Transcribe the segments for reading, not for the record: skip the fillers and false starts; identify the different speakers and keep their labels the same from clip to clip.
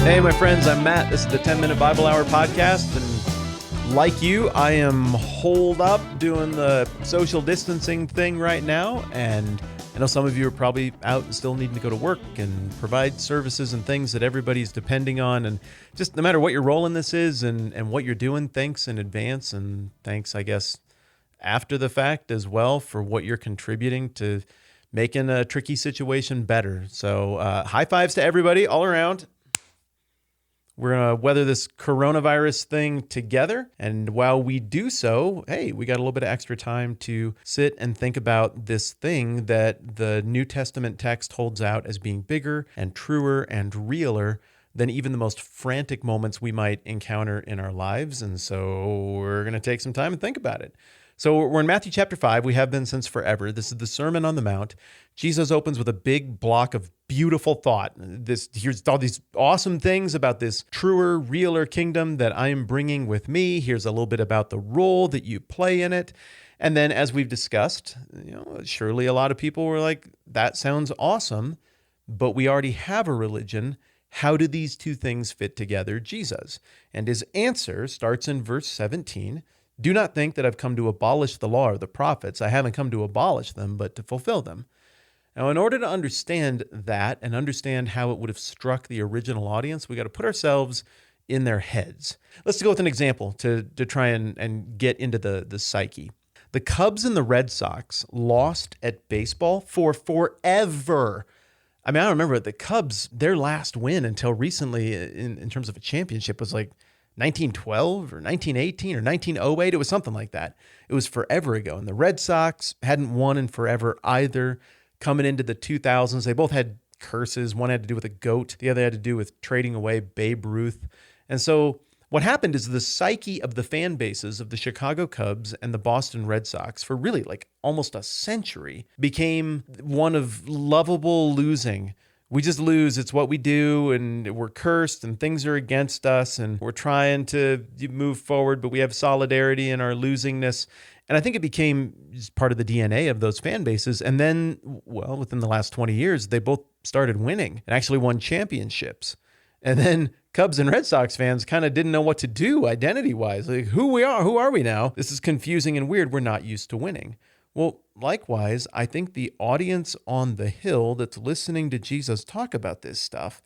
Speaker 1: Hey, my friends, I'm Matt. This is the 10-Minute Bible Hour podcast, and like you, I am holed up doing the social distancing thing right now, and I know some of you are probably out and still needing to go to work and provide services and things that everybody's depending on, and just no matter what your role in this is and what you're doing, thanks in advance, and thanks, I guess, after the fact as well for what you're contributing to making a tricky situation better. So high fives to everybody all around. We're going to weather this coronavirus thing together. And while we do so, hey, we got a little bit of extra time to sit and think about this thing that the New Testament text holds out as being bigger and truer and realer than even the most frantic moments we might encounter in our lives. And so we're going to take some time and think about it. So we're in Matthew chapter 5. We have been since forever. This is the Sermon on the Mount. Jesus opens with a big block of beautiful thought. Here's all these awesome things about this truer, realer kingdom that I am bringing with me. Here's a little bit about the role that you play in it. And then as we've discussed, surely a lot of people were like, that sounds awesome, but we already have a religion. How do these two things fit together, Jesus? And his answer starts in verse 17. Do not think that I've come to abolish the law or the prophets. I haven't come to abolish them, but to fulfill them. Now, in order to understand that and understand how it would have struck the original audience, we got to put ourselves in their heads. Let's go with an example to try and get into the psyche. The Cubs and the Red Sox lost at baseball for forever. I mean, I remember the Cubs, their last win until recently in terms of a championship was like 1912 or 1918 or 1908. It was something like that. It was forever ago. And the Red Sox hadn't won in forever either. Coming into the 2000s, they both had curses. One had to do with a goat. The other had to do with trading away Babe Ruth. And so what happened is the psyche of the fan bases of the Chicago Cubs and the Boston Red Sox for really like almost a century became one of lovable losing. We just lose. It's what we do, and we're cursed, and things are against us, and we're trying to move forward, but we have solidarity in our losingness. And I think it became just part of the DNA of those fan bases. And then, well, within the last 20 years, they both started winning and actually won championships. And then Cubs and Red Sox fans kind of didn't know what to do identity-wise. Like, who are we now? This is confusing and weird. We're not used to winning. Well, likewise, I think the audience on the hill that's listening to Jesus talk about this stuff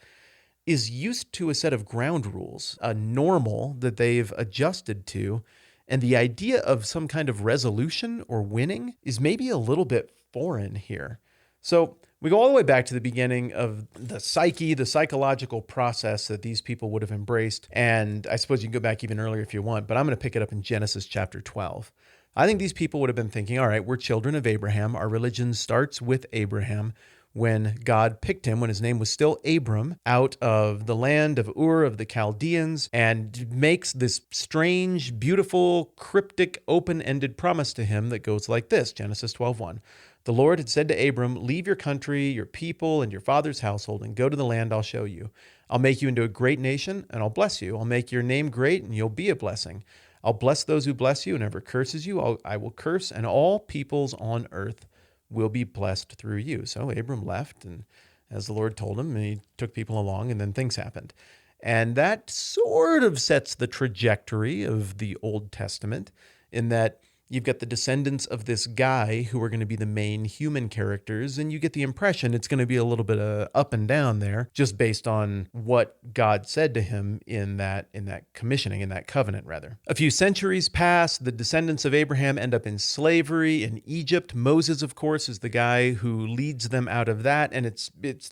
Speaker 1: is used to a set of ground rules, a normal that they've adjusted to, and the idea of some kind of resolution or winning is maybe a little bit foreign here. So we go all the way back to the beginning of the psyche, the psychological process that these people would have embraced, and I suppose you can go back even earlier if you want, but I'm going to pick it up in Genesis chapter 12. I think these people would have been thinking, all right, we're children of Abraham. Our religion starts with Abraham when God picked him, when his name was still Abram, out of the land of Ur of the Chaldeans, and makes this strange, beautiful, cryptic, open-ended promise to him that goes like this, Genesis 12:1. The Lord had said to Abram, leave your country, your people, and your father's household, and go to the land I'll show you. I'll make you into a great nation, and I'll bless you. I'll make your name great, and you'll be a blessing. I'll bless those who bless you, and whoever curses you, I will curse, and all peoples on earth will be blessed through you. So Abram left, and as the Lord told him, and he took people along, and then things happened. And that sort of sets the trajectory of the Old Testament in that you've got the descendants of this guy who are going to be the main human characters, and you get the impression it's going to be a little bit of up and down there just based on what God said to him in that commissioning, in that covenant, rather. A few centuries pass. The descendants of Abraham end up in slavery in Egypt. Moses, of course, is the guy who leads them out of that, and it's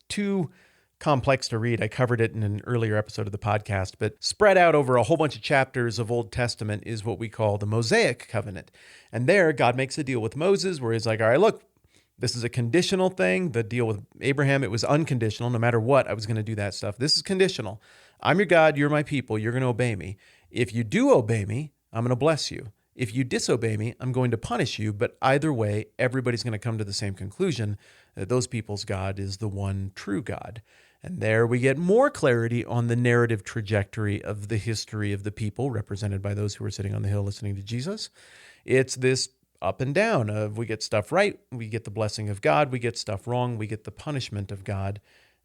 Speaker 1: too complex to read. I covered it in an earlier episode of the podcast, but spread out over a whole bunch of chapters of Old Testament is what we call the Mosaic covenant. And there, God makes a deal with Moses where he's like, all right, look, this is a conditional thing. The deal with Abraham, it was unconditional. No matter what, I was going to do that stuff. This is conditional. I'm your God. You're my people. You're going to obey me. If you do obey me, I'm going to bless you. If you disobey me, I'm going to punish you. But either way, everybody's going to come to the same conclusion that those people's God is the one true God. And there we get more clarity on the narrative trajectory of the history of the people represented by those who were sitting on the hill listening to Jesus. It's this up and down of we get stuff right, we get the blessing of God, we get stuff wrong, we get the punishment of God.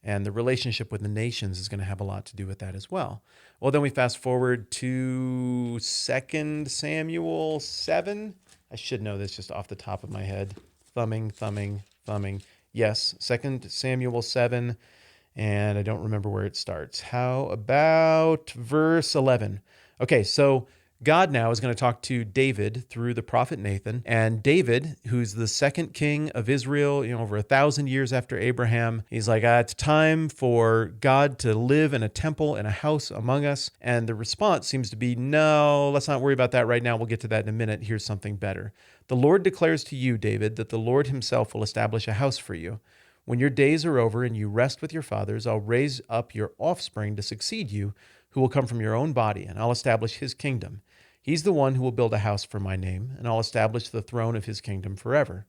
Speaker 1: And the relationship with the nations is going to have a lot to do with that as well. Well, then we fast forward to 2 Samuel 7. I should know this just off the top of my head. Thumbing. Yes, 2 Samuel 7, and I don't remember where it starts. How about verse 11? Okay, so God now is going to talk to David through the prophet Nathan. And David, who's the second king of Israel, over 1,000 years after Abraham, he's like, it's time for God to live in a temple, in a house among us. And the response seems to be, no, let's not worry about that right now. We'll get to that in a minute. Here's something better. The Lord declares to you, David, that the Lord himself will establish a house for you. When your days are over and you rest with your fathers, I'll raise up your offspring to succeed you, who will come from your own body, and I'll establish his kingdom. He's the one who will build a house for my name, and I'll establish the throne of his kingdom forever.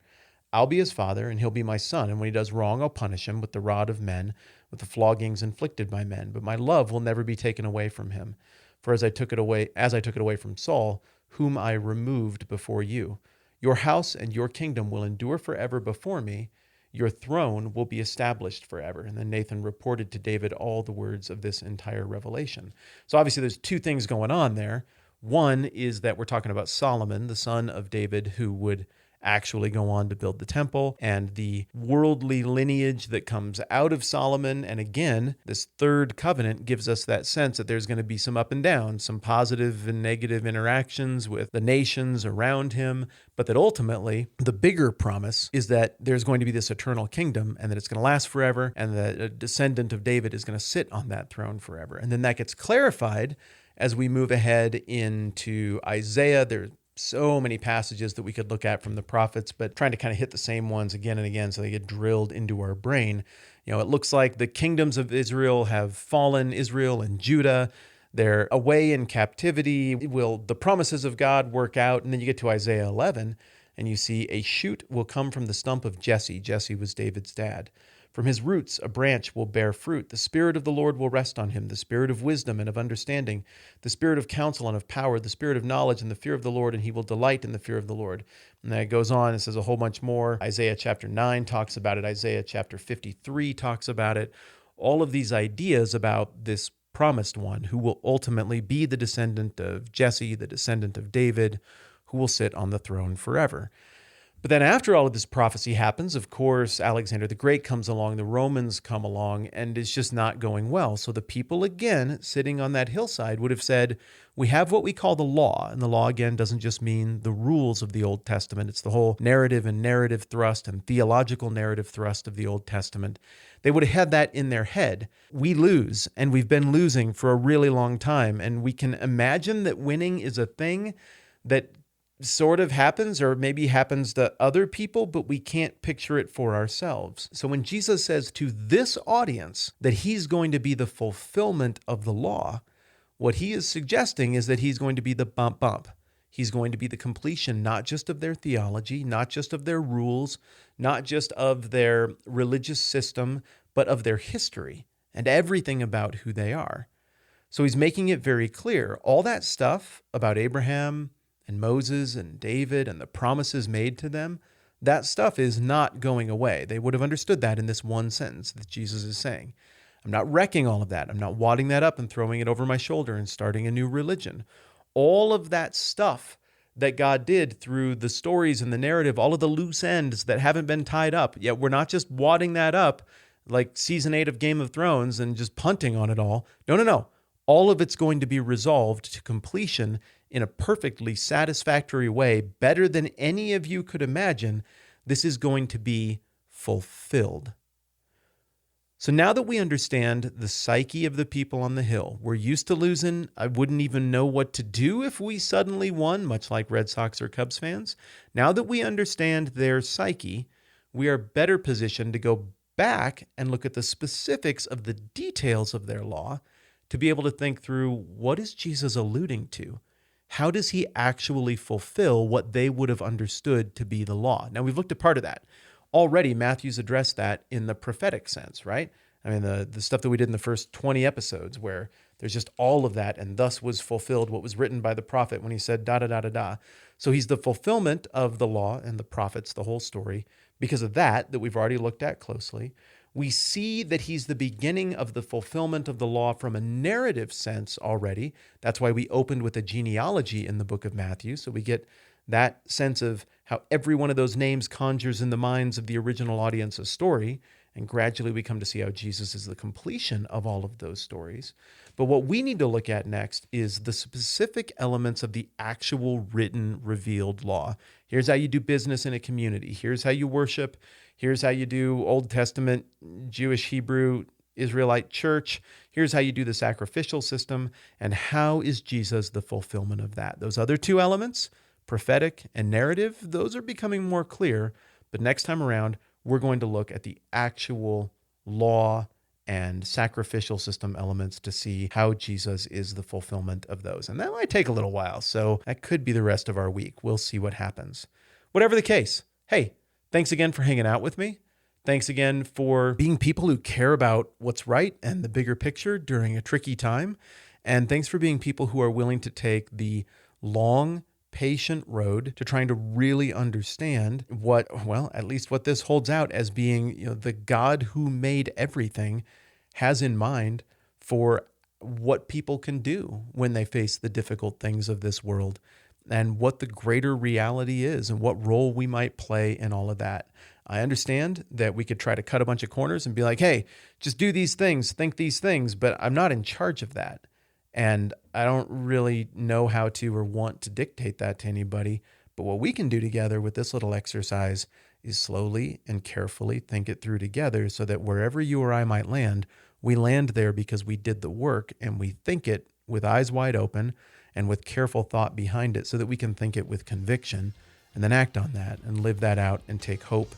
Speaker 1: I'll be his father, and he'll be my son, and when he does wrong, I'll punish him with the rod of men, with the floggings inflicted by men. But my love will never be taken away from him. For as I took it away from Saul, whom I removed before you, your house and your kingdom will endure forever before me. Your throne will be established forever. And then Nathan reported to David all the words of this entire revelation. So obviously there's two things going on there. One is that we're talking about Solomon, the son of David, who would actually go on to build the temple, and the worldly lineage that comes out of Solomon. And again, this third covenant gives us that sense that there's going to be some up and down, some positive and negative interactions with the nations around him, but that ultimately the bigger promise is that there's going to be this eternal kingdom and that it's going to last forever, and that a descendant of David is going to sit on that throne forever. And then that gets clarified as we move ahead into Isaiah. There's so many passages that we could look at from the prophets, but trying to kind of hit the same ones again and again so they get drilled into our brain. It looks like the kingdoms of Israel have fallen, Israel and Judah. They're away in captivity. Will the promises of God work out? And then you get to Isaiah 11, and you see a shoot will come from the stump of Jesse. Jesse was David's dad. From his roots, a branch will bear fruit. The Spirit of the Lord will rest on him, the Spirit of wisdom and of understanding, the Spirit of counsel and of power, the Spirit of knowledge and the fear of the Lord, and he will delight in the fear of the Lord. And then it goes on and says a whole bunch more. Isaiah chapter 9 talks about it. Isaiah chapter 53 talks about it. All of these ideas about this promised one who will ultimately be the descendant of Jesse, the descendant of David, who will sit on the throne forever. But then after all of this prophecy happens, of course, Alexander the Great comes along, the Romans come along, and it's just not going well. So the people, again, sitting on that hillside would have said, we have what we call the law. And the law, again, doesn't just mean the rules of the Old Testament. It's the whole narrative and narrative thrust and theological narrative thrust of the Old Testament. They would have had that in their head. We lose, and we've been losing for a really long time. And we can imagine that winning is a thing that sort of happens, or maybe happens to other people, but we can't picture it for ourselves. So when Jesus says to this audience that he's going to be the fulfillment of the law, what he is suggesting is that he's going to be the bump. He's going to be the completion, not just of their theology, not just of their rules, not just of their religious system, but of their history and everything about who they are. So he's making it very clear. All that stuff about Abraham and Moses and David and the promises made to them, that stuff is not going away. They would have understood that in this one sentence that Jesus is saying. I'm not wrecking all of that. I'm not wadding that up and throwing it over my shoulder and starting a new religion. All of that stuff that God did through the stories and the narrative, all of the loose ends that haven't been tied up, yet we're not just wadding that up like season 8 of Game of Thrones and just punting on it all. No. All of it's going to be resolved to completion in a perfectly satisfactory way, better than any of you could imagine. This is going to be fulfilled. So now that we understand the psyche of the people on the hill, we're used to losing. I wouldn't even know what to do if we suddenly won, much like Red Sox or Cubs fans. Now that we understand their psyche, we are better positioned to go back and look at the specifics of the details of their law to be able to think through, what is Jesus alluding to? How does he actually fulfill what they would have understood to be the law? Now, we've looked at part of that. Already, Matthew's addressed that in the prophetic sense, right? I mean, the stuff that we did in the first 20 episodes where there's just all of that, and thus was fulfilled what was written by the prophet when he said da-da-da-da-da. So he's the fulfillment of the law and the prophets, the whole story. Because of that we've already looked at closely, We see that he's the beginning of the fulfillment of the law from a narrative sense already. That's why we opened with a genealogy in the book of Matthew. So we get that sense of how every one of those names conjures in the minds of the original audience a story. And gradually we come to see how Jesus is the completion of all of those stories. But what we need to look at next is the specific elements of the actual written, revealed law. Here's how you do business in a community. Here's how you worship. Here's how you do Old Testament, Jewish, Hebrew, Israelite church. Here's how you do the sacrificial system. And how is Jesus the fulfillment of that? Those other two elements, prophetic and narrative, those are becoming more clear. But next time around, we're going to look at the actual law and sacrificial system elements to see how Jesus is the fulfillment of those. And that might take a little while, so that could be the rest of our week. We'll see what happens. Whatever the case, hey, thanks again for hanging out with me. Thanks again for being people who care about what's right and the bigger picture during a tricky time. And thanks for being people who are willing to take the long, patient road to trying to really understand at least what this holds out as being, the God who made everything has in mind for what people can do when they face the difficult things of this world and what the greater reality is and what role we might play in all of that. I understand that we could try to cut a bunch of corners and be like, hey, just do these things, think these things, but I'm not in charge of that. And I don't really know how to or want to dictate that to anybody. But what we can do together with this little exercise is slowly and carefully think it through together so that wherever you or I might land, we land there because we did the work and we think it with eyes wide open and with careful thought behind it so that we can think it with conviction and then act on that and live that out and take hope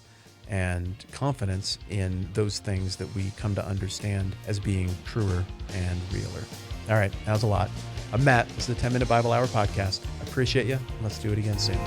Speaker 1: and confidence in those things that we come to understand as being truer and realer. All right, that was a lot. I'm Matt. This is the 10 Minute Bible Hour podcast. I appreciate you. Let's do it again soon.